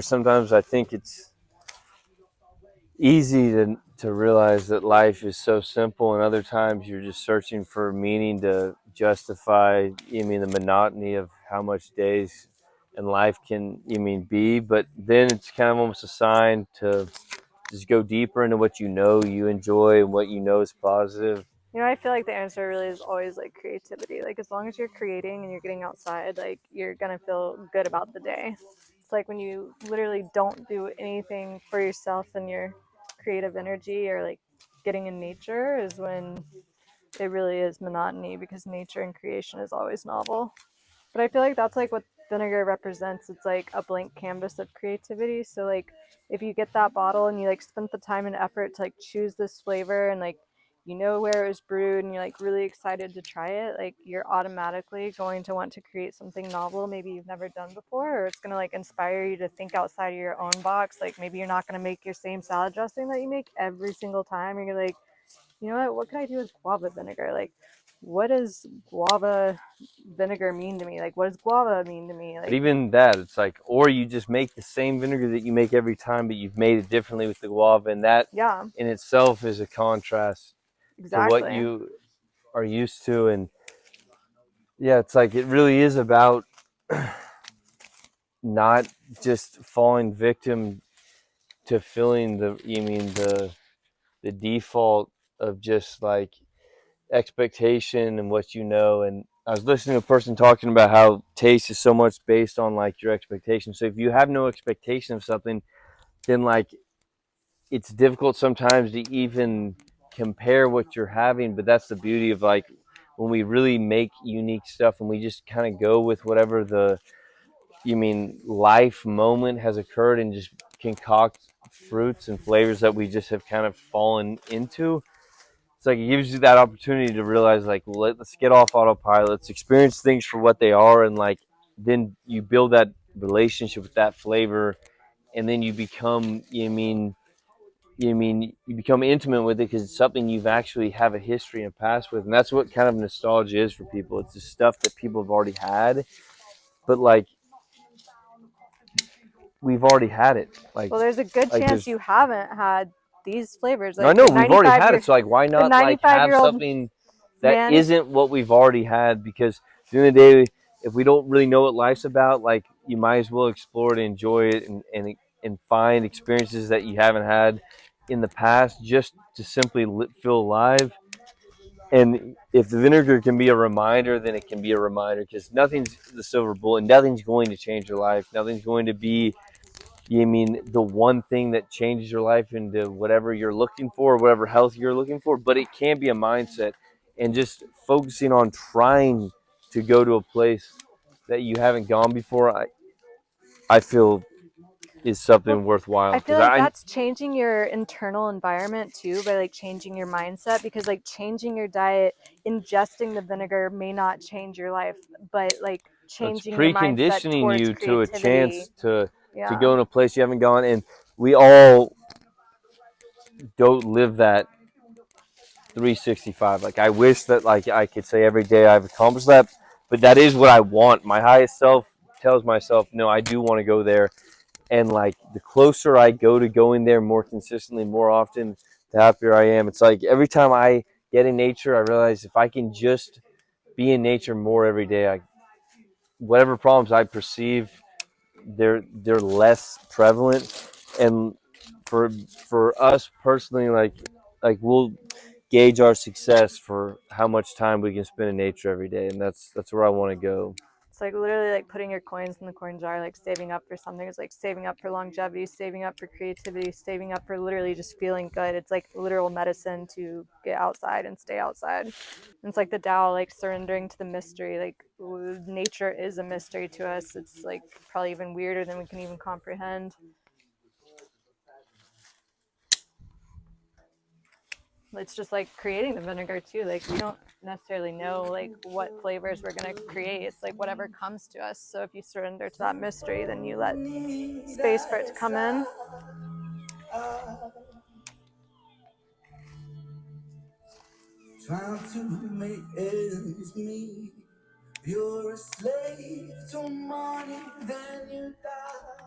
Sometimes I think it's easy to realize that life is so simple, and other times you're just searching for meaning to justify, the monotony of how much days and life can, be. But then it's kind of almost a sign to just go deeper into what you enjoy and what is positive. I feel like the answer really is always like creativity. Like as long as you're creating and you're getting outside, like you're gonna feel good about the day. It's like when you literally don't do anything for yourself and your creative energy or like getting in nature is when it really is monotony because nature and creation is always novel. But I feel like that's like what vinegar represents. It's like a blank canvas of creativity. So like if you get that bottle and you like spent the time and effort to like choose this flavor and like where it was brewed and you're like really excited to try it, like you're automatically going to want to create something novel maybe you've never done before, or it's going to like inspire you to think outside of your own box. Like maybe you're not going to make your same salad dressing that you make every single time. You're like, what could I do with guava vinegar? Like, what does guava vinegar mean to me? Like, what does guava mean to me? But Like, even that, it's like, or you just make the same vinegar that you make every time, but you've made it differently with the guava, and that yeah, in itself is a contrast to what exactly. you are used to. And yeah, it's like it really is about not just falling victim to feeling the default of just like expectation and what and I was listening to a person talking about how taste is so much based on like your expectations. So if you have no expectation of something, then like it's difficult sometimes to even compare what you're having. But that's the beauty of like when we really make unique stuff and we just kind of go with whatever the life moment has occurred and just concoct fruits and flavors that we just have kind of fallen into. It's like it gives you that opportunity to realize like, let's get off autopilot, let's experience things for what they are, and like then you build that relationship with that flavor, and then you become you become intimate with it because it's something you've actually have a history and past with. And that's what kind of nostalgia is for people. It's the stuff that people have already had, but like we've already had it. Well, there's a good chance There's you haven't had these flavors. I Like know we've already had it, so like why the not like 95 have year old something that man. isn't what we've already had? Because at the end of the day, if we don't really know what life's about, like you might as well explore it, enjoy it, and find experiences that you haven't had in the past, just to simply feel alive. And if the vinegar can be a reminder, then it can be a reminder, because nothing's the silver bullet. Nothing's going to change your life. Nothing's going to be the one thing that changes your life into whatever you're looking for, whatever health you're looking for. But it can be a mindset, and just focusing on trying to go to a place that you haven't gone before. I feel is Well, something worthwhile, I feel because like I that's changing your internal environment too by like changing your mindset, because like changing your diet, ingesting the vinegar may not change your life, but like it's changing your mindset preconditioning towards you to a creativity. chance to Yeah. go in a place you haven't gone. And we all don't live that 365. Like I wish that like I could say every day I've accomplished that, but that is what I want. My highest self tells myself, no, I do want to go there. And like the closer I go to going there more consistently, more often, the happier I am. It's like every time I get in nature, I realize if I can just be in nature more every day, whatever problems I perceive, they're less prevalent. And for for us personally, like we'll gauge our success for how much time we can spend in nature every day, and that's where I want to go. It's like literally like putting your coins in the coin jar, like saving up for something. It's like saving up for longevity, saving up for creativity, saving up for literally just feeling good. It's like literal medicine to get outside and stay outside. And it's like the Tao, like surrendering to the mystery. Like nature is a mystery to us. It's like probably even weirder than we can even comprehend. It's just like creating the vinegar too. Like we don't necessarily know like what flavors we're gonna create. It's like whatever comes to us. So if you surrender to that mystery, then you let space for it to come in. Trying to make ends meet. You're a slave to money, then you die.